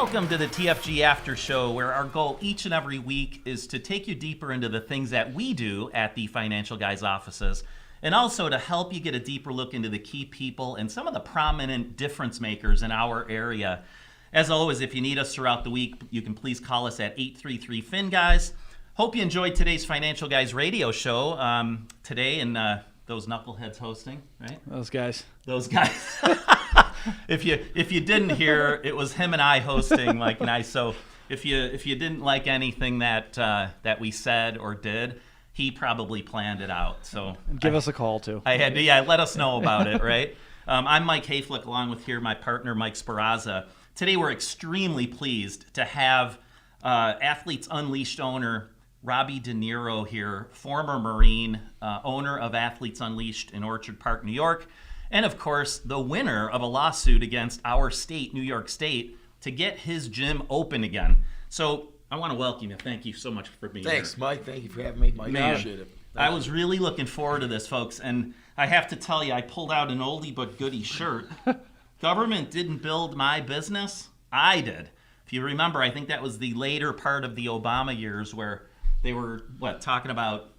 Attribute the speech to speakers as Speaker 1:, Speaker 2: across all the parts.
Speaker 1: Welcome to the TFG Aftershow, where our goal each and every week is to take you deeper into the things that we do at the Financial Guys offices, and also to help you get a deeper look into the key people and some of the prominent difference makers in our area. As always, if you need us throughout the week, you can please call us at 833-FIN-GUYS. Hope you enjoyed today's Financial Guys radio show today, and those knuckleheads hosting, right?
Speaker 2: Those guys.
Speaker 1: If you didn't hear, it was him and I hosting, Mike and I. So if you didn't like anything that we said or did, he probably planned it out. So
Speaker 2: and give us a call too.
Speaker 1: Let us know about it, right? I'm Mike Hoeflich, along with my partner Mike Sperrazza. Today we're extremely pleased to have Athletes Unleashed owner Robby Dinero here, former Marine, owner of Athletes Unleashed in Orchard Park, New York. And, of course, the winner of a lawsuit against our state, New York State, to get his gym open again. So I want to welcome you. Thank you so much for being here.
Speaker 3: Thanks, Mike. Thank you for having me. Mike, I appreciate it.
Speaker 1: I was really looking forward to this, folks. And I have to tell you, I pulled out an oldie but goodie shirt. Government didn't build my business. I did. If you remember, I think that was the later part of the Obama years where they were, talking about,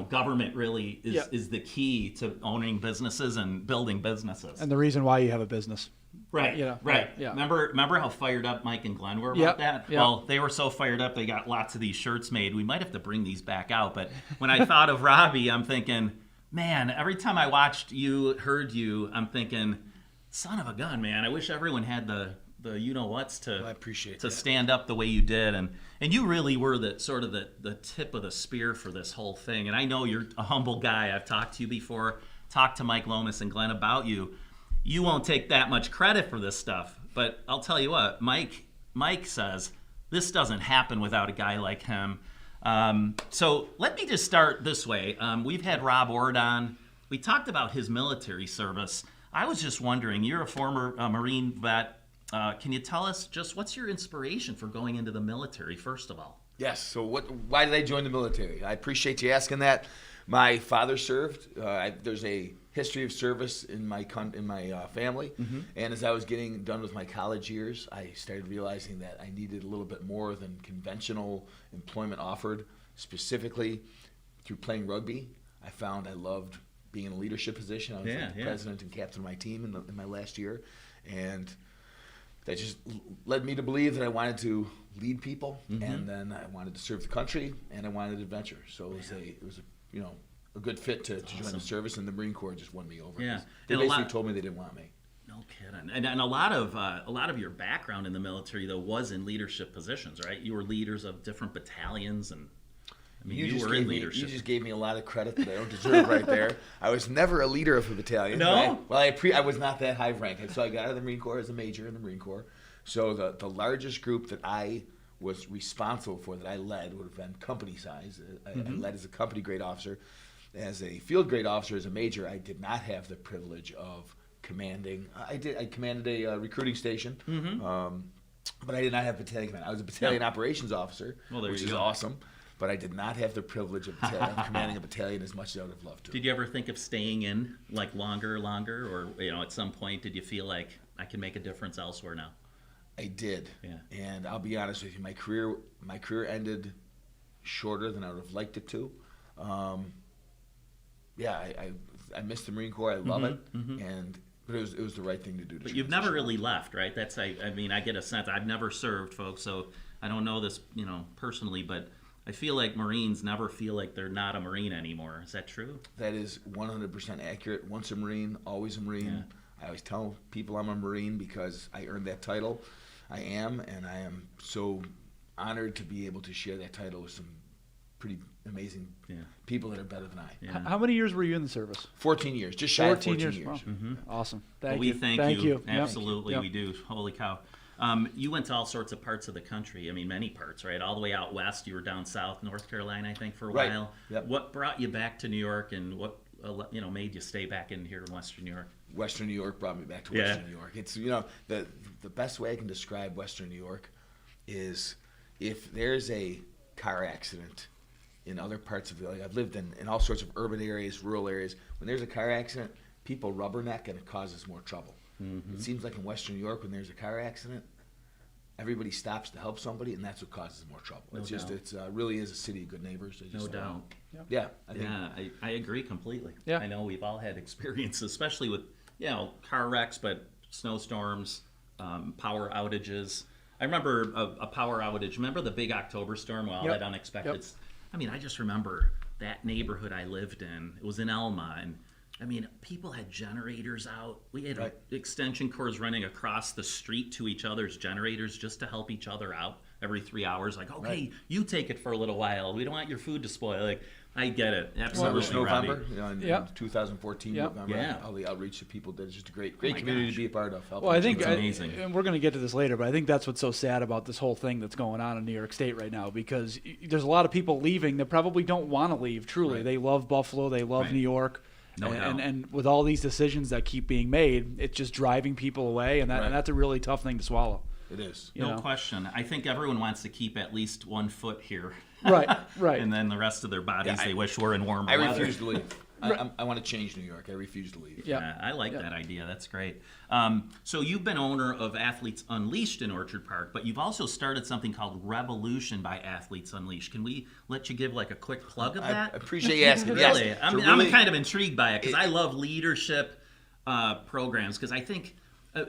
Speaker 1: government really is the key to owning businesses and building businesses.
Speaker 2: And the reason why you have a business.
Speaker 1: Right, right.
Speaker 2: Yeah.
Speaker 1: Remember how fired up Mike and Glenn were about that?
Speaker 2: Yep.
Speaker 1: Well, they were so fired up they got lots of these shirts made. We might have to bring these back out. But when I thought of Robby, I'm thinking, man, every time I watched you, heard you, I'm thinking, son of a gun, man. I wish everyone had the you-know-whats to
Speaker 3: I appreciate
Speaker 1: to
Speaker 3: that.
Speaker 1: stand up the way you did. And you really were the tip of the spear for this whole thing. And I know you're a humble guy. I've talked to you before, talked to Mike Lomas and Glenn about you. You won't take that much credit for this stuff. But I'll tell you what, Mike says this doesn't happen without a guy like him. So let me just start this way. We've had Rob Ord on. We talked about his military service. I was just wondering, you're a former Marine vet. Can you tell us just what's your inspiration for going into the military, first of all?
Speaker 3: Yes. So why did I join the military? I appreciate you asking that. My father served. There's a history of service in my family. Mm-hmm. And as I was getting done with my college years, I started realizing that I needed a little bit more than conventional employment offered. Specifically, through playing rugby, I found I loved being in a leadership position. I was the president and captain of my team in my last year. And that just led me to believe that I wanted to lead people, mm-hmm. and then I wanted to serve the country, and I wanted adventure. So it was a good fit to join the service, and the Marine Corps just won me over.
Speaker 1: Yeah,
Speaker 3: they basically told me they didn't want me.
Speaker 1: No kidding. And a lot of your background in the military though was in leadership positions, right? You were leaders of different battalions, and you were in leadership.
Speaker 3: You just gave me a lot of credit that I don't deserve right there. I was never a leader of a battalion.
Speaker 1: No?
Speaker 3: I was not that high ranking. So I got out of the Marine Corps as a major in the Marine Corps. So the largest group that I was responsible for, that I led, would have been company size. I led as a company grade officer. As a field grade officer, as a major, I did not have the privilege of commanding. I commanded a recruiting station. Mm-hmm. But I did not have battalion command. I was a battalion operations officer, which is awesome. But I did not have the privilege of commanding a battalion as much as I would have loved to.
Speaker 1: Did you ever think of staying in longer, or at some point did you feel like I can make a difference elsewhere now?
Speaker 3: I did.
Speaker 1: Yeah.
Speaker 3: And I'll be honest with you, my career ended shorter than I would have liked it to. I missed the Marine Corps. I love it, but it was the right thing to do.
Speaker 1: But you've never really left, right? That's I get a sense. I've never served, folks, so I don't know this personally, but I feel like Marines never feel like they're not a Marine anymore. Is that true?
Speaker 3: That is 100% accurate. Once a Marine, always a Marine. Yeah. I always tell people I'm a Marine because I earned that title. I am, and I am so honored to be able to share that title with some pretty amazing people that are better than I.
Speaker 2: Yeah. How many years were you in the service?
Speaker 3: 14 years, just shy of 14 years.
Speaker 2: Wow.
Speaker 1: Mm-hmm.
Speaker 2: Awesome.
Speaker 1: Thank you.
Speaker 2: Thank you.
Speaker 1: Absolutely,
Speaker 2: yep.
Speaker 1: We do. Holy cow. You went to all sorts of parts of the country. Many parts, right? All the way out west. You were down south, North Carolina, I think, for a while.
Speaker 3: Yep.
Speaker 1: What brought you back to New York, and what made you stay back in here in Western New York?
Speaker 3: Western New York brought me back to Western New York. It's the best way I can describe Western New York is if there's a car accident in other parts of I've lived in all sorts of urban areas, rural areas. When there's a car accident, people rubberneck and it causes more trouble. Mm-hmm. It seems like in Western New York, when there's a car accident, everybody stops to help somebody, and that's what causes more trouble.
Speaker 1: No
Speaker 3: It's just,
Speaker 1: doubt.
Speaker 3: it's really is a city of good neighbors. They
Speaker 1: No
Speaker 3: just,
Speaker 1: doubt.
Speaker 3: Yeah, I think.
Speaker 1: Yeah, I agree completely.
Speaker 2: Yeah.
Speaker 1: I know we've all had experiences, especially with, car wrecks, but snowstorms, power outages. I remember a power outage. Remember the big October storm? Well,
Speaker 2: Yep.
Speaker 1: that unexpected.
Speaker 2: Yep.
Speaker 1: I mean, I just remember that neighborhood I lived in. It was in Elma, and I mean, people had generators out. We had
Speaker 3: Right.
Speaker 1: extension cords running across the street to each other's generators just to help each other out every 3 hours. Like, okay,
Speaker 3: Right.
Speaker 1: you take it for a little while. We don't want your food to spoil. Like, I get it.
Speaker 3: Well,
Speaker 1: Absolutely,
Speaker 3: this
Speaker 1: Robbie.
Speaker 3: November, in
Speaker 2: Yeah.
Speaker 3: 2014,
Speaker 2: Yeah.
Speaker 3: November,
Speaker 1: Yeah.
Speaker 3: all the outreach to people. That's just a great
Speaker 1: my
Speaker 3: community
Speaker 1: gosh.
Speaker 3: to be a part of.
Speaker 2: Well, I think,
Speaker 1: It's amazing.
Speaker 2: and we're going to get to this later, but I think that's what's so sad about this whole thing that's going on in New York State right now, because there's a lot of people leaving that probably don't want to leave, truly.
Speaker 3: Right.
Speaker 2: They love Buffalo, they love
Speaker 1: Right.
Speaker 2: New York.
Speaker 1: No doubt.
Speaker 2: And with all these decisions that keep being made, it's just driving people away, and
Speaker 3: Right.
Speaker 2: that's a really tough thing to swallow.
Speaker 3: It is.
Speaker 2: You
Speaker 1: No
Speaker 2: know?
Speaker 1: question. I think everyone wants to keep at least 1 foot here.
Speaker 2: Right, right.
Speaker 1: And then the rest of their bodies,
Speaker 3: Yeah,
Speaker 1: they wish were in warmer
Speaker 3: I
Speaker 1: weather.
Speaker 3: refuse to leave. I want to change New York. I refuse to leave.
Speaker 2: Yeah.
Speaker 1: I like
Speaker 2: Yeah.
Speaker 1: that idea. That's great. So you've been owner of Athletes Unleashed in Orchard Park, but you've also started something called Revolution by Athletes Unleashed. Can we let you give like a quick plug of
Speaker 3: I
Speaker 1: that?
Speaker 3: appreciate you asking.
Speaker 1: Really?
Speaker 3: Yes.
Speaker 1: I'm,
Speaker 3: So
Speaker 1: I'm
Speaker 3: really-
Speaker 1: kind of intrigued by it because I love leadership programs because I think,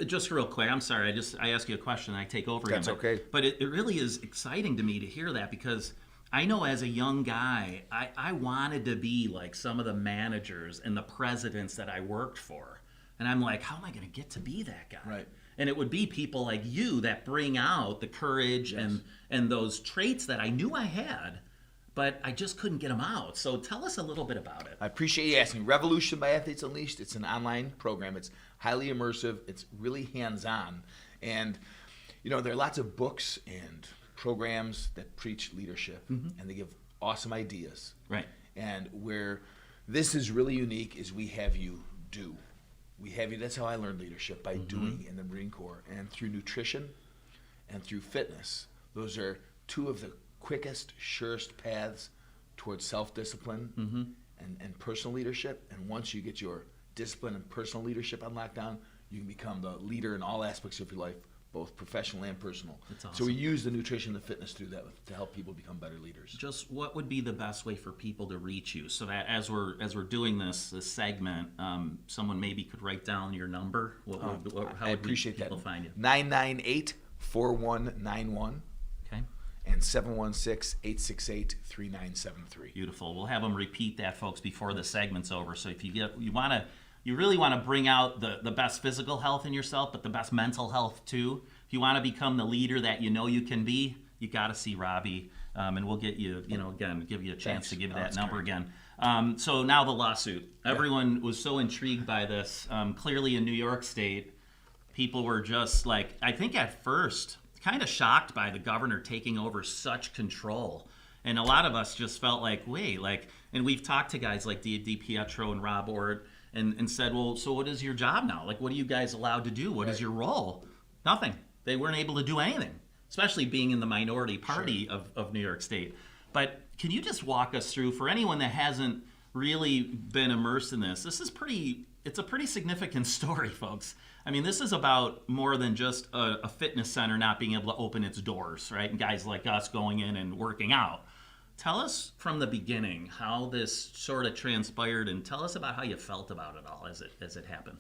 Speaker 1: just real quick, I'm sorry, I ask you a question and I take over
Speaker 3: That's
Speaker 1: again.
Speaker 3: okay.
Speaker 1: But it really is exciting to me to hear that because I know as a young guy, I wanted to be like some of the managers and the presidents that I worked for. And I'm like, how am I going to get to be that guy?
Speaker 3: Right.
Speaker 1: And it would be people like you that bring out the courage and those traits that I knew I had, but I just couldn't get them out. So tell us a little bit about it.
Speaker 3: I appreciate you asking. Revolution by Athletes Unleashed. It's an online program. It's highly immersive. It's really hands-on. And, there are lots of books and programs that preach leadership, and they give awesome ideas.
Speaker 1: Right.
Speaker 3: And where this is really unique is we have you do. We have you. That's how I learned leadership, by doing in the Marine Corps, and through nutrition and through fitness. Those are two of the quickest, surest paths towards self-discipline and personal leadership. And once you get your discipline and personal leadership on lockdown, you can become the leader in all aspects of your life, both professional and personal.
Speaker 1: That's awesome.
Speaker 3: So we use the nutrition and the fitness to do that to help people become better leaders.
Speaker 1: Just what would be the best way for people to reach you so that as we're doing this segment, someone maybe could write down your number? How
Speaker 3: I
Speaker 1: would
Speaker 3: appreciate
Speaker 1: people
Speaker 3: that.
Speaker 1: find you?
Speaker 3: 998-4191
Speaker 1: Okay.
Speaker 3: and 716-868-3973.
Speaker 1: Beautiful. We'll have them repeat that, folks, before the segment's over. So if you really want to bring out the best physical health in yourself, but the best mental health too. If you want to become the leader that you know you can be, you got to see Robby, and we'll get you, again, give you a chance
Speaker 3: Thanks.
Speaker 1: to give
Speaker 3: Oh,
Speaker 1: that
Speaker 3: that's
Speaker 1: number
Speaker 3: great.
Speaker 1: again. So now the lawsuit. Everyone was so intrigued by this. Clearly in New York State, people were just like, I think at first, kind of shocked by the governor taking over such control. And a lot of us just felt like, wait, and we've talked to guys like DiPietro and Rob Ort and said, well, so what is your job now? Like, what are you guys allowed to do? What is your role? Nothing. They weren't able to do anything, especially being in the minority party of New York State. But can you just walk us through, for anyone that hasn't really been immersed in this, it's a pretty significant story, folks. I mean, this is about more than just a fitness center not being able to open its doors, right? And guys like us going in and working out. Tell us from the beginning how this sort of transpired, and tell us about how you felt about it all as it happened.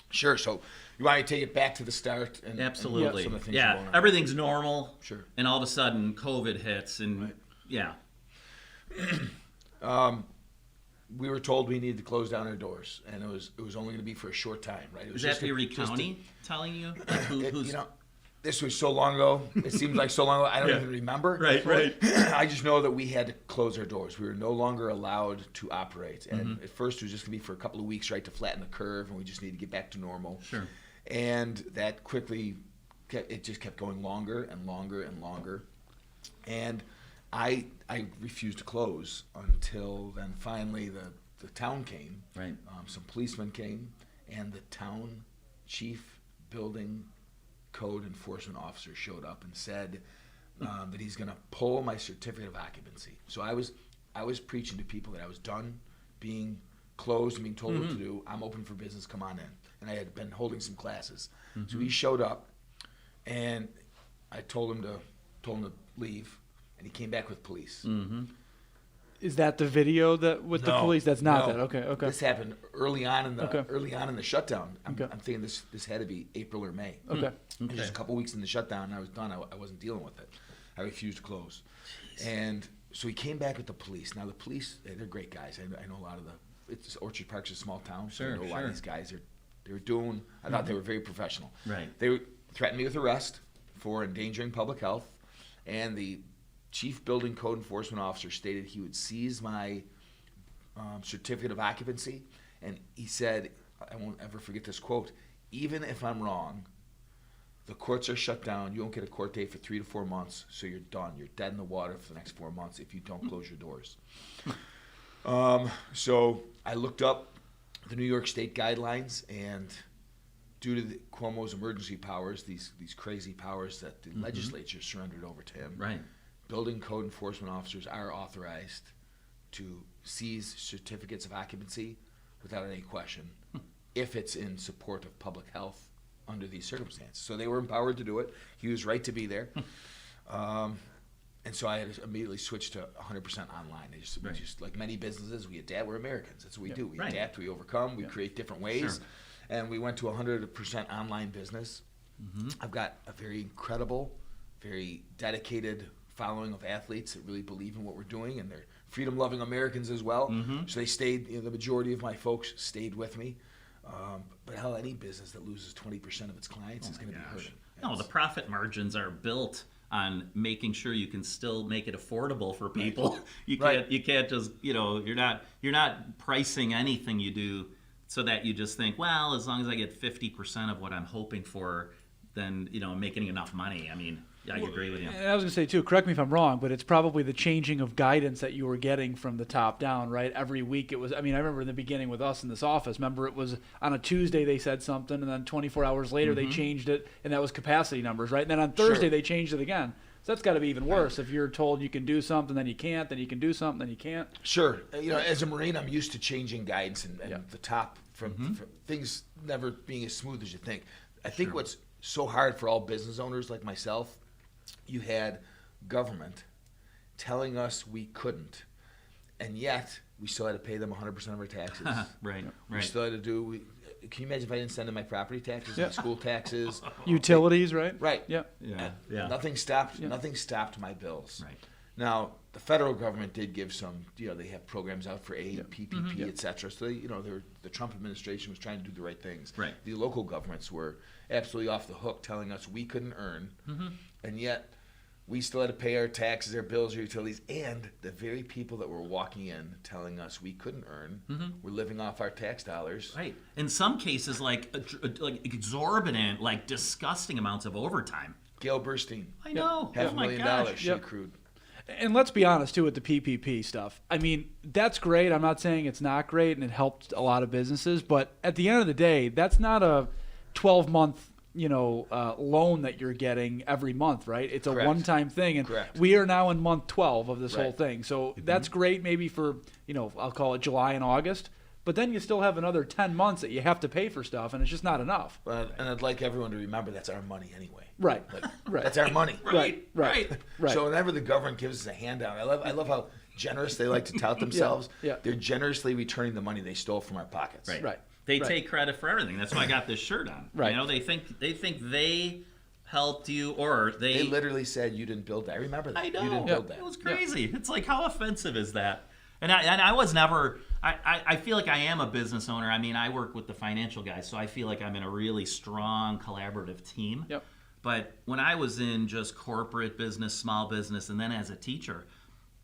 Speaker 3: Sure. So you want me to take it back to the start? And
Speaker 1: Absolutely.
Speaker 3: some of the things going on?
Speaker 1: Everything's normal.
Speaker 3: Sure.
Speaker 1: And all of a sudden, COVID hits, and
Speaker 3: Right.
Speaker 1: yeah.
Speaker 3: We were told we needed to close down our doors, and it was only going to be for a short time, right? It was
Speaker 1: Is that
Speaker 3: just a-
Speaker 1: Erie
Speaker 3: just a-
Speaker 1: County telling you? Like who's
Speaker 3: this was so long ago. It seems like so long ago. I don't even remember.
Speaker 1: Right.
Speaker 3: I just know that we had to close our doors. We were no longer allowed to operate. And at first it was just going to be for a couple of weeks, right, to flatten the curve, and we just need to get back to normal.
Speaker 1: Sure.
Speaker 3: And that quickly, it just kept going longer and longer and longer. And I refused to close until then finally the town came.
Speaker 1: Right.
Speaker 3: Some policemen came, and the town chief building code enforcement officer showed up and said that he's going to pull my certificate of occupancy. So I was preaching to people that I was done being closed and being told what to do. I'm open for business. Come on in. And I had been holding some classes. So he showed up, and I told him to leave, and he came back with police.
Speaker 1: Mm-hmm.
Speaker 2: Is that the video that with the police? That's not
Speaker 3: no.
Speaker 2: that. Okay.
Speaker 3: This happened early on in the shutdown. I'm
Speaker 2: Okay.
Speaker 3: thinking this had to be April or May.
Speaker 2: Okay.
Speaker 3: It was just a couple weeks in the shutdown, and I was done. I wasn't dealing with it. I refused to close. Jeez. And so he came back with the police. Now the police, they're great guys. I know a lot of it's Orchard Park's a small town, so I know a lot of these guys they were doing. I thought they were very professional.
Speaker 1: Right.
Speaker 3: They threatened me with arrest for endangering public health, and the Chief Building Code Enforcement Officer stated he would seize my certificate of occupancy, and he said, I won't ever forget this quote, even if I'm wrong, the courts are shut down, you won't get a court date for 3 to 4 months, so you're done. You're dead in the water for the next 4 months if you don't close your doors. So I looked up the New York State guidelines, and due to Cuomo's emergency powers, these crazy powers that the legislature surrendered over to him,
Speaker 1: Right.
Speaker 3: building code enforcement officers are authorized to seize certificates of occupancy without any question if it's in support of public health under these circumstances. So they were empowered to do it. He was right to be there. And so I had to immediately switched to 100% online. We just like many businesses, we adapt. We're Americans. That's what we do. We adapt, we overcome, we create different ways.
Speaker 1: Sure.
Speaker 3: And we went to 100% online business. I've got a very incredible, very dedicated following of athletes that really believe in what we're doing, and they're freedom-loving Americans as well. So they stayed. The majority of my folks stayed with me. But hell, any business that loses 20% of its clients is going to be hurting.
Speaker 1: No, the profit margins are built on making sure you can still make it affordable for people. You can't just you're not pricing anything you do so that you just think, well, as long as I get 50% of what I'm hoping for, then I'm making enough money. I mean, I agree with you.
Speaker 2: And I was going to say, too, correct me if I'm wrong, but it's probably the changing of guidance that you were getting from the top down, right? Every week it was, I remember in the beginning with us in this office, remember it was on a Tuesday they said something, and then 24 hours later they changed it, and that was capacity numbers, right? And then on Thursday they changed it again. So that's got to be even worse if you're told you can do something, then you can't, then you can do something, then you can't.
Speaker 3: Sure. As a Marine, I'm used to changing guidance and the top from things never being as smooth as you think. I think what's so hard for all business owners like myself, you had government telling us we couldn't, and yet we still had to pay them 100% of our taxes.
Speaker 1: Right.
Speaker 3: We still had to do. Can you imagine if I didn't send in my property taxes, my school taxes,
Speaker 2: utilities, right?
Speaker 3: Right.
Speaker 2: Yeah.
Speaker 3: Nothing stopped. Nothing stopped my bills.
Speaker 1: Right.
Speaker 3: Now the federal government did give some. They have programs out for aid, PPP, etc. So the Trump administration was trying to do the right things.
Speaker 1: Right.
Speaker 3: The local governments were absolutely off the hook, telling us we couldn't earn, and yet we still had to pay our taxes, our bills, our utilities, and the very people that were walking in telling us we couldn't earn were living off our tax dollars.
Speaker 1: Right. In some cases, like exorbitant, like disgusting amounts of overtime.
Speaker 3: Gail Burstein.
Speaker 1: I know.
Speaker 3: $500,000
Speaker 1: Oh my gosh.
Speaker 3: she accrued.
Speaker 2: And let's be honest, too, with the PPP stuff. That's great. I'm not saying it's not great, and it helped a lot of businesses. But at the end of the day, that's not a 12-month loan that you're getting every month, right? It's a one-time thing. And we are now in month 12 of this whole thing. So that's great maybe for, I'll call it July and August. But then you still have another 10 months that you have to pay for stuff, and it's just not enough.
Speaker 3: And I'd like everyone to remember that's our money anyway.
Speaker 2: Right.
Speaker 3: That's our money.
Speaker 2: Right.
Speaker 3: So whenever the government gives us a handout, I love how generous they like to tout themselves. They're generously returning the money they stole from our pockets.
Speaker 2: Right.
Speaker 1: They take credit for everything. That's why I got this shirt on.
Speaker 2: Right.
Speaker 1: They think they helped you, or
Speaker 3: they literally said you didn't build that. I remember that.
Speaker 1: I know.
Speaker 3: You didn't build that.
Speaker 1: It was crazy. It's like, how offensive is that? And I was never. I feel like I am a business owner. I work with the financial guys, so I feel like I'm in a really strong collaborative team.
Speaker 2: Yep.
Speaker 1: But when I was in just corporate business, small business, and then as a teacher,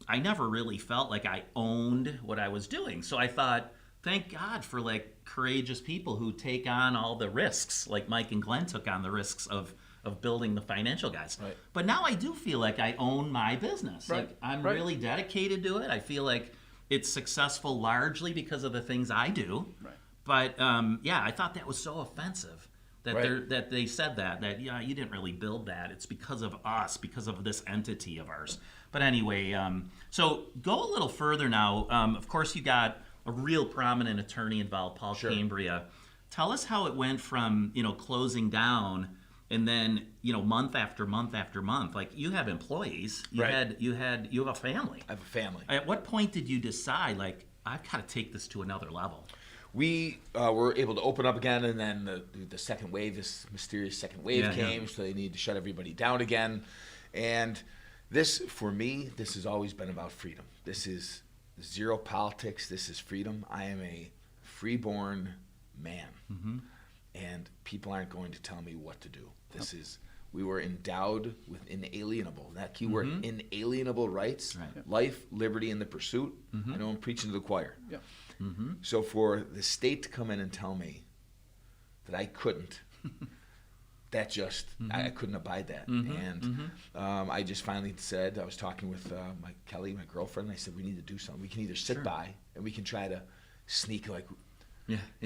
Speaker 1: I never really felt like I owned what I was doing. So I thought, thank God for courageous people who take on all the risks, like Mike and Glenn took on the risks of building the financial guys.
Speaker 3: Right.
Speaker 1: But now I do feel like I own my business.
Speaker 2: Right.
Speaker 1: I'm really dedicated to it. I feel like it's successful largely because of the things I do.
Speaker 2: Right.
Speaker 1: But I thought that was so offensive that they said that you didn't really build that. It's because of us, because of this entity of ours. But anyway, so go a little further now. Of course, you got a real prominent attorney involved, Paul Cambria. Tell us how it went from closing down And then, month after month after month, like you have employees, you
Speaker 3: Right.
Speaker 1: have a family.
Speaker 3: I have a family.
Speaker 1: At what point did you decide, like, I've got to take this to another level?
Speaker 3: We were able to open up again, and then the second wave, this mysterious second wave came, so they needed to shut everybody down again. And this, for me, this has always been about freedom. This is zero politics. This is freedom. I am a freeborn man, and people aren't going to tell me what to do. We were endowed with inalienable, that key word, inalienable rights, life, liberty, and the pursuit. I know I'm preaching to the choir.
Speaker 2: Yep.
Speaker 3: So for the state to come in and tell me that I couldn't, that just, I couldn't abide that. And I just finally said, I was talking with Kelly, my girlfriend, and I said, we need to do something. We can either sit by and we can try to sneak,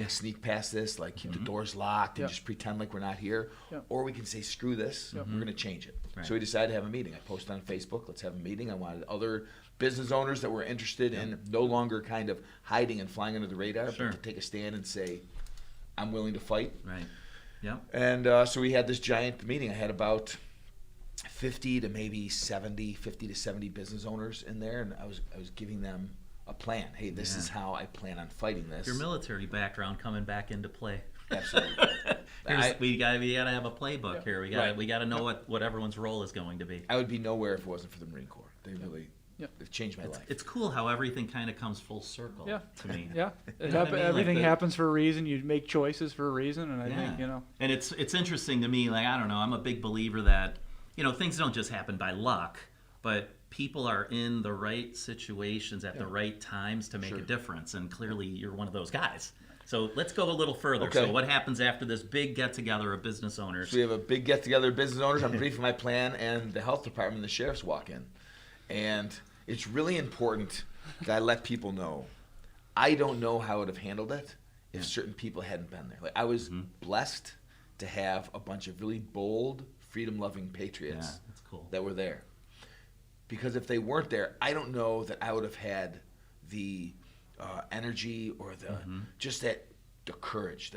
Speaker 3: sneak past this, like keep the doors locked and just pretend like we're not here, or we can say, screw this, we're going to change it.
Speaker 1: Right.
Speaker 3: So we decided to have a meeting. I posted on Facebook, let's have a meeting. I wanted other business owners that were interested in no longer kind of hiding and flying under the radar, but to take a stand and say, I'm willing to fight.
Speaker 1: Right. Yeah.
Speaker 3: And so we had this giant meeting. I had about 50 to 70 business owners in there, and I was giving them a plan. Hey, this is how I plan on fighting this.
Speaker 1: Your military background coming back into play.
Speaker 3: Absolutely.
Speaker 1: We gotta have a playbook here. We gotta know what everyone's role is going to be.
Speaker 3: I would be nowhere if it wasn't for the Marine Corps. They really they've changed my life.
Speaker 1: It's cool how everything kind of comes full circle to me.
Speaker 2: Yeah,
Speaker 1: You know what I mean?
Speaker 2: everything
Speaker 1: Like
Speaker 2: happens for a reason. You make choices for a reason, and I think
Speaker 1: And it's interesting to me. Like, I don't know, I'm a big believer that things don't just happen by luck, but people are in the right situations at the right times to make a difference. And clearly, you're one of those guys. So let's go a little further.
Speaker 3: Okay.
Speaker 1: So what happens after this big get-together of business owners?
Speaker 3: So we have a big get-together of business owners. I'm briefing my plan, and the health department and the sheriffs walk in. And it's really important that I let people know. I don't know how I would have handled it if certain people hadn't been there. Like, I was blessed to have a bunch of really bold, freedom-loving patriots
Speaker 1: that's cool.
Speaker 3: that were there. Because if they weren't there, I don't know that I would have had the energy or just the courage.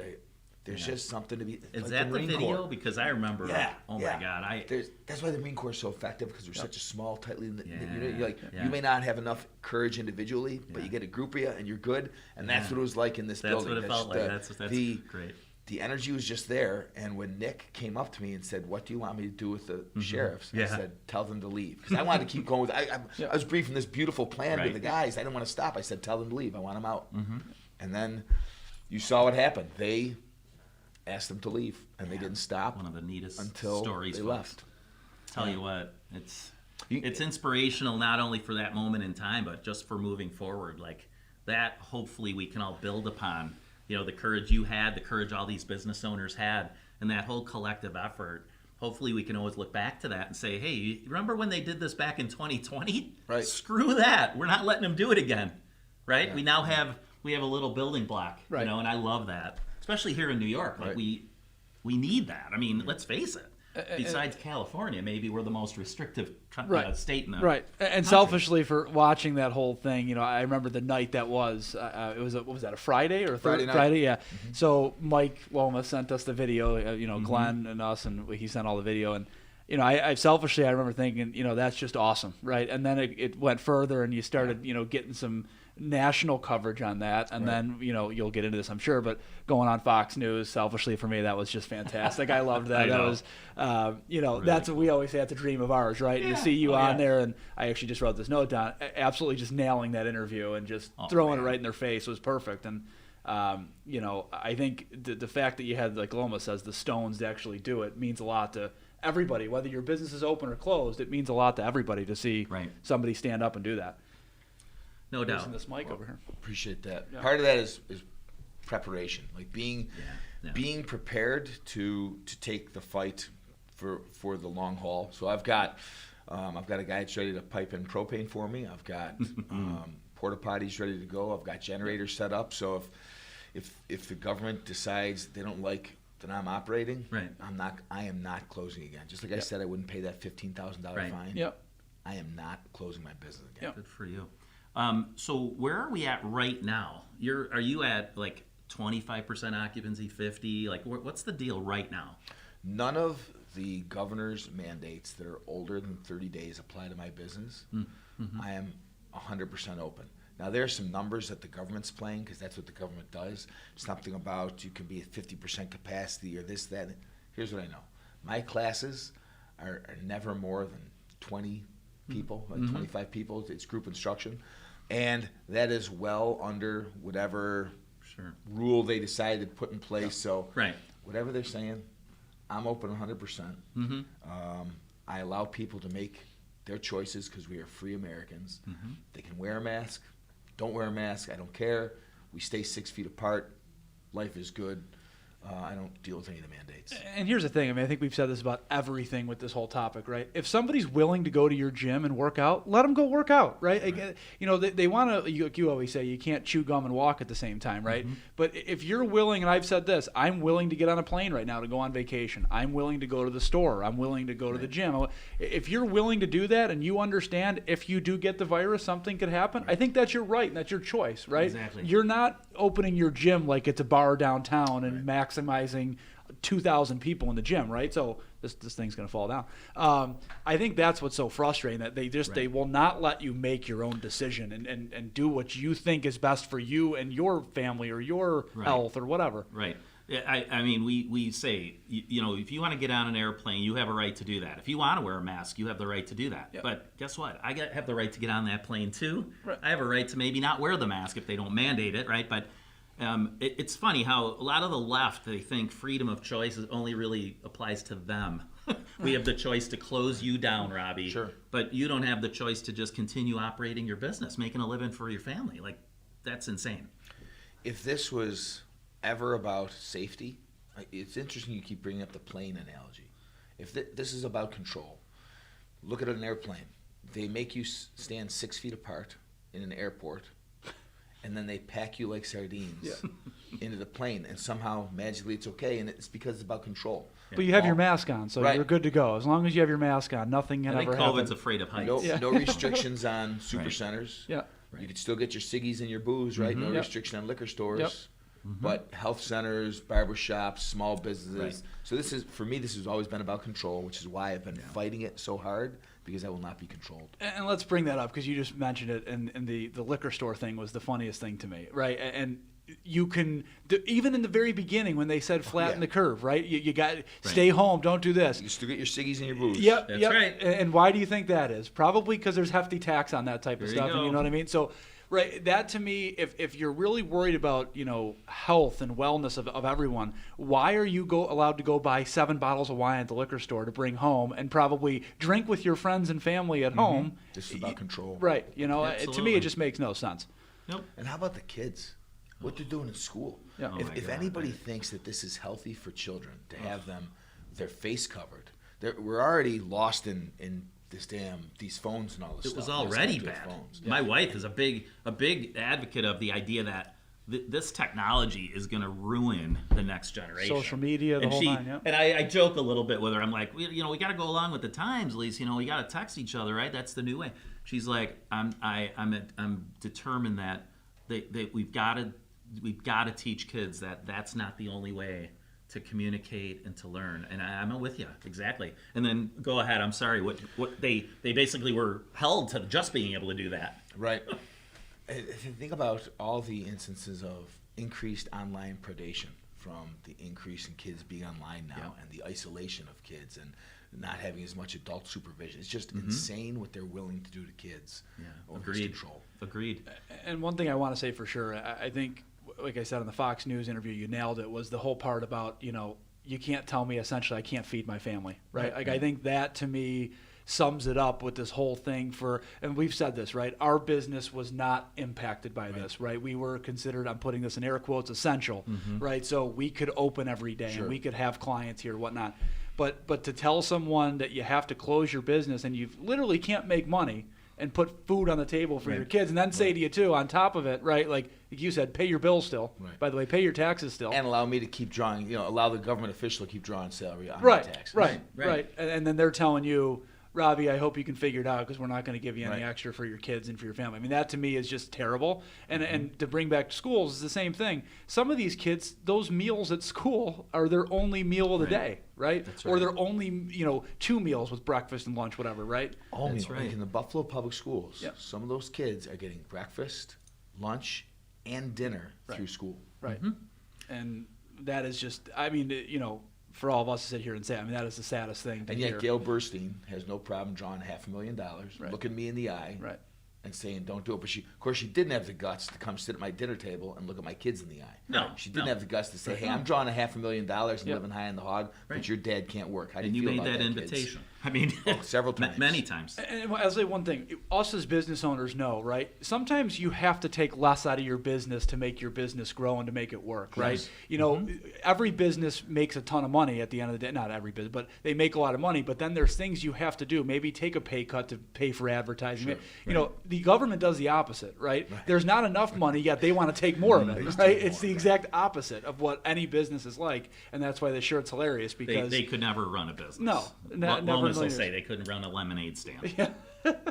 Speaker 3: There's just something to be.
Speaker 1: Is
Speaker 3: like
Speaker 1: that the
Speaker 3: Marine
Speaker 1: video?
Speaker 3: Corps.
Speaker 1: Because I remember. Oh my God!
Speaker 3: That's why the Marine Corps is so effective, because they're such a small, tightly. You may not have enough courage individually, but you get a group of you and you're good. And that's what it was like in this building.
Speaker 1: That's what it felt like. That's great.
Speaker 3: The energy was just there. And when Nick came up to me and said, "What do you want me to do with the sheriffs?" I said, "Tell them to leave," because I wanted to keep going with. I was briefing this beautiful plan to the guys. I didn't want to stop. I said, "Tell them to leave. I want them out." And then you saw what happened. They asked them to leave, and they didn't stop.
Speaker 1: One of the neatest
Speaker 3: until
Speaker 1: stories
Speaker 3: they
Speaker 1: folks.
Speaker 3: left.
Speaker 1: Tell you what, it's inspirational not only for that moment in time, but just for moving forward. Like that, hopefully we can all build upon. The courage you had, the courage all these business owners had, and that whole collective effort. Hopefully we can always look back to that and say, hey, you remember when they did this back in 2020?
Speaker 3: Right.
Speaker 1: Screw that. We're not letting them do it again. Right? Yeah. We now have a little building block,
Speaker 2: right.
Speaker 1: And I love that. Especially here in New York. Like we need that. I mean, let's face it. Besides California, maybe we're the most restrictive state in the
Speaker 2: And selfishly, for watching that whole thing, I remember the night that was. It was what was that, a Friday or a
Speaker 3: Friday night?
Speaker 2: Friday, yeah. So Mike Loma sent us the video. Glenn and us, and he sent all the video. And I selfishly, I remember thinking, that's just awesome, right? And then it went further, and you started, getting some national coverage on that, and then you'll get into this, I'm sure, but going on Fox News, selfishly for me, that was just fantastic. I loved that. That was really. That's what we always say, that's a dream of ours, right? To see you on there, and I actually just wrote this note down, absolutely just nailing that interview and just throwing it right in their face was perfect. And I think the fact that you had, like Loma says, the stones to actually do it means a lot to everybody, whether your business is open or closed. It means a lot to everybody to see somebody stand up and do that.
Speaker 1: No doubt.
Speaker 2: This mic over here.
Speaker 3: Appreciate that. Yeah. Part of that is preparation, like being prepared to take the fight for the long haul. So I've got a guy that's ready to pipe in propane for me. I've got porta potties ready to go. I've got generators set up. So if the government decides they don't like that I'm operating, I am not closing again. Just like I said, I wouldn't pay that $15,000 fine.
Speaker 2: Yep.
Speaker 3: I am not closing my business again.
Speaker 1: Good for you. So where are we at right now? Are you at like 25% occupancy, 50? Like what's the deal right now?
Speaker 3: None of the governor's mandates that are older than 30 days apply to my business, I am 100% open. Now, there are some numbers that the government's playing, because that's what the government does. Something about you can be at 50% capacity or this, that. Here's what I know. My classes are never more than 20 people, like 25 people. It's group instruction. And that is well under whatever rule they decided to put in place. So whatever they're saying, I'm open 100%. I allow people to make their choices because we are free Americans. They can wear a mask, don't wear a mask, I don't care. We stay 6 feet apart. Life is good. I don't deal with any of the mandates.
Speaker 2: And here's the thing. I mean, I think we've said this about everything with this whole topic, right? If somebody's willing to go to your gym and work out, let them go work out, right? You know, they want to, you always say, you can't chew gum and walk at the same time, right? But if you're willing, and I've said this, I'm willing to get on a plane right now to go on vacation. I'm willing to go to the store. I'm willing to go to the gym. If you're willing to do that and you understand if you do get the virus, something could happen, I think that's your right and that's your choice, right?
Speaker 1: Exactly.
Speaker 2: You're not opening your gym like it's a bar downtown and maximizing 2,000 people in the gym, right? So this thing's going to fall down. I think that's what's so frustrating, that they will not let you make your own decision and do what you think is best for you and your family or your health or whatever.
Speaker 1: Right. I mean, we say, you know, if you want to get on an airplane, you have a right to do that. If you want to wear a mask, you have the right to do that. Yep. But guess what? I have the right to get on that plane too. Right. I have a right to maybe not wear the mask if they don't mandate it, right? But it's funny how a lot of the left, they think freedom of choice only really applies to them. We have the choice to close you down, Robby.
Speaker 3: Sure.
Speaker 1: But you don't have the choice to just continue operating your business, making a living for your family. Like, that's insane.
Speaker 3: If this was ever about safety, it's interesting you keep bringing up the plane analogy. If this is about control, look at an airplane. They make you stand 6 feet apart in an airport, and then they pack you like sardines into the plane, and somehow magically it's okay, and it's because it's about control.
Speaker 2: But you have your mask on, so you're good to go. As long as you have your mask on, nothing can ever happen.
Speaker 1: I think COVID's afraid of heights.
Speaker 3: No restrictions on super centers.
Speaker 2: Yeah.
Speaker 3: You can still get your ciggies and your booze, right? No restriction on liquor stores. But health centers, barbershops, small businesses. So this is, for me, this has always been about control, which is why I've been fighting it so hard, because I will not be controlled.
Speaker 2: And let's bring that up, because you just mentioned it, and the liquor store thing was the funniest thing to me, right? And you can, even in the very beginning when they said flatten the curve, right? You got stay home, don't do this.
Speaker 3: You still get your ciggies and your booze.
Speaker 2: Yep,
Speaker 1: That's right.
Speaker 2: And why do you think that is? Probably because there's hefty tax on that type of stuff, and you know what I mean? So, right, that to me, if you're really worried about, you know, health and wellness of everyone, why are you allowed to go buy 7 bottles of wine at the liquor store to bring home and probably drink with your friends and family at home?
Speaker 3: This is about control.
Speaker 2: Right. You know, to me, it just makes no sense.
Speaker 1: Nope.
Speaker 3: And how about the kids? What they're doing in school?
Speaker 2: Yeah.
Speaker 3: If anybody thinks that this is healthy for children to have them, their face covered, we're already lost in these phones and all this stuff.
Speaker 1: It was already bad. My wife is a big advocate of the idea that this technology is going to ruin the next generation.
Speaker 2: Social media, the whole nine, yeah.
Speaker 1: And I joke a little bit with her. I'm like, we got to go along with the times, Lise. You know, we got to text each other, right? That's the new way. She's like, I'm determined that we've got to teach kids that that's not the only way to communicate and to learn. And I'm with you, exactly. And then go ahead, I'm sorry, what they basically were held to just being able to do that.
Speaker 3: Right. If you think about all the instances of increased online predation, from the increase in kids being online now and the isolation of kids and not having as much adult supervision, it's just insane what they're willing to do to kids.
Speaker 1: Agreed.
Speaker 3: Control.
Speaker 1: Agreed.
Speaker 2: And one thing I want to say for sure, I think, like I said in the Fox News interview, you nailed it, was the whole part about, you know, you can't tell me essentially I can't feed my family, right? Like, I think that to me sums it up with this whole thing and we've said this, right? Our business was not impacted by this, right? We were considered, I'm putting this in air quotes, essential, right? So we could open every day and we could have clients here, whatnot. But to tell someone that you have to close your business and you literally can't make money and put food on the table for your kids, and then say to you too, on top of it, right? Like you said, pay your bills still. Right. By the way, pay your taxes still.
Speaker 3: And allow me to keep drawing, allow the government official to keep drawing salary on my taxes.
Speaker 2: Right. And then they're telling you, Robby, I hope you can figure it out because we're not going to give you any
Speaker 3: Right.
Speaker 2: extra for your kids and for your family. I mean, that to me is just terrible. And to bring back to schools is the same thing. Some of these kids, those meals at school are their only meal of the day, right?
Speaker 1: That's
Speaker 2: Or
Speaker 1: right.
Speaker 2: their only, 2 meals with breakfast and lunch, whatever, right?
Speaker 3: All
Speaker 1: That's
Speaker 3: meal.
Speaker 1: right.
Speaker 3: Like in the Buffalo Public Schools,
Speaker 2: Yep.
Speaker 3: some of those kids are getting breakfast, lunch, and dinner through school.
Speaker 2: Right. And that is just, I mean, for all of us to sit here and say, I mean, that is the saddest thing to
Speaker 3: And
Speaker 2: hear.
Speaker 3: yet Gail Burstein has no problem drawing $500,000,
Speaker 2: Right.
Speaker 3: looking me in the eye,
Speaker 2: Right.
Speaker 3: and saying, "Don't do it." But of course, she didn't have the guts to come sit at my dinner table and look at my kids in the eye.
Speaker 1: No,
Speaker 3: she didn't
Speaker 1: no.
Speaker 3: have the guts to say, "Hey, I'm drawing $500,000 and
Speaker 2: Yep.
Speaker 3: living high on the hog,
Speaker 1: Right.
Speaker 3: but your dad can't work." How do
Speaker 1: And
Speaker 3: you
Speaker 1: you
Speaker 3: feel
Speaker 1: made
Speaker 3: about
Speaker 1: that
Speaker 3: that, kids?
Speaker 1: invitation. I mean,
Speaker 3: Several times.
Speaker 1: many times.
Speaker 2: And I'll say one thing. Us as business owners know, right? Sometimes you have to take less out of your business to make your business grow and to make it work, right?
Speaker 3: Yes.
Speaker 2: Every business makes a ton of money at the end of the day. Not every business, but they make a lot of money. But then there's things you have to do. Maybe take a pay cut to pay for advertising.
Speaker 3: Sure.
Speaker 2: The government does the opposite, right? There's not enough money, yet they want to take more of it, right? It's the exact opposite of what any business is like. And that's why this shirt's hilarious because
Speaker 1: They could never run a business.
Speaker 2: No, never in a
Speaker 1: Lomas will
Speaker 2: million
Speaker 1: say
Speaker 2: years.
Speaker 1: they couldn't run a lemonade stand.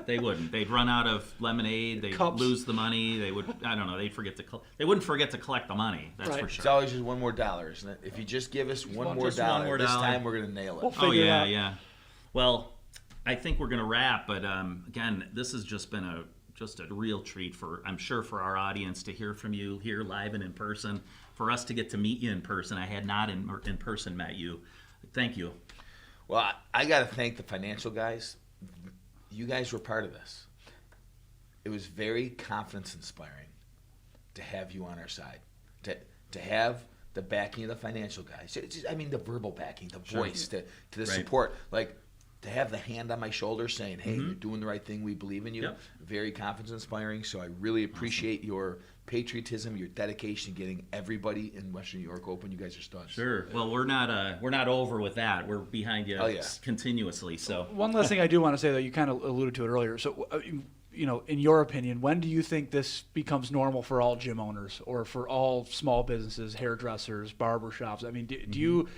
Speaker 1: They wouldn't. They'd run out of lemonade. They'd
Speaker 2: Cups.
Speaker 1: lose the money. They would. I don't know. They'd forget to. They wouldn't forget to collect the money. That's
Speaker 2: Right.
Speaker 1: for
Speaker 3: It's
Speaker 1: sure.
Speaker 3: always just one more dollar, isn't it? If you just give us one more
Speaker 1: just one
Speaker 3: dollar,
Speaker 1: more
Speaker 3: this
Speaker 1: dollar.
Speaker 3: time we're gonna nail it.
Speaker 2: We'll
Speaker 1: Oh
Speaker 2: figure it
Speaker 1: yeah,
Speaker 2: out.
Speaker 1: yeah. Well, I think we're gonna wrap, but again, this has just been just a real treat I'm sure for our audience to hear from you here live and in person. For us to get to meet you in person, I had not in person met you. Thank you.
Speaker 3: Well, I got to thank the financial guys. You guys were part of this. It was very confidence inspiring to have you on our side, to have the backing of the financial guys. I mean, the verbal backing, the voice, to the
Speaker 1: Right.
Speaker 3: support, like to have the hand on my shoulder saying, "Hey, you're doing the right thing. We believe in you."
Speaker 1: Yep.
Speaker 3: Very confidence inspiring. So I really appreciate your patriotism, your dedication, getting everybody in Western New York open. You guys are studs.
Speaker 1: Sure. Well, we're not over with that. We're behind you
Speaker 3: Oh, yeah.
Speaker 1: continuously. So
Speaker 2: One last thing I do want to say, though, you kind of alluded to it earlier. So, in your opinion, when do you think this becomes normal for all gym owners or for all small businesses, hairdressers, barbershops? I mean, do you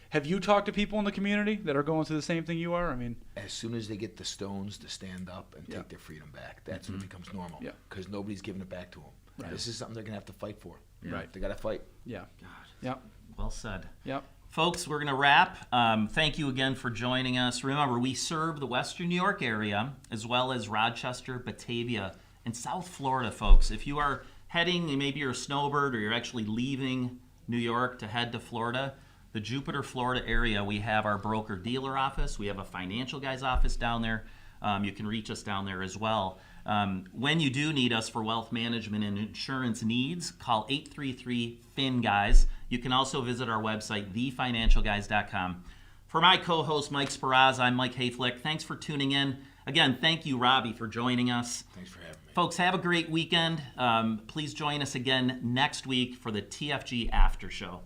Speaker 2: have you talked to people in the community that are going through the same thing you are? I mean,
Speaker 3: As soon as they get the stones to stand up and
Speaker 2: Yeah.
Speaker 3: take their freedom back, that's when it becomes normal.
Speaker 2: Yeah.
Speaker 3: Because nobody's giving it back to them.
Speaker 2: Right.
Speaker 3: This is something they're going to have to fight for.
Speaker 2: Right.
Speaker 3: They got to fight.
Speaker 2: yeah,
Speaker 1: God,
Speaker 2: yep,
Speaker 1: well said.
Speaker 2: yep.
Speaker 1: Folks, we're going to wrap. Thank you again for joining us. Remember, we serve the Western New York area as well as Rochester, Batavia, and South Florida, folks. If you are heading, maybe you're a snowbird or you're actually leaving New York to head to Florida, the Jupiter, Florida area, we have our broker-dealer office. We have a financial guy's office down there. You can reach us down there as well. When you do need us for wealth management and insurance needs, call 833-FIN-GUYS. You can also visit our website, thefinancialguys.com. For my co-host, Mike Sperrazza, I'm Mike Hoeflich. Thanks for tuning in. Again, thank you, Robby, for joining us.
Speaker 3: Thanks for having me.
Speaker 1: Folks, have a great weekend. Please join us again next week for the TFG Aftershow.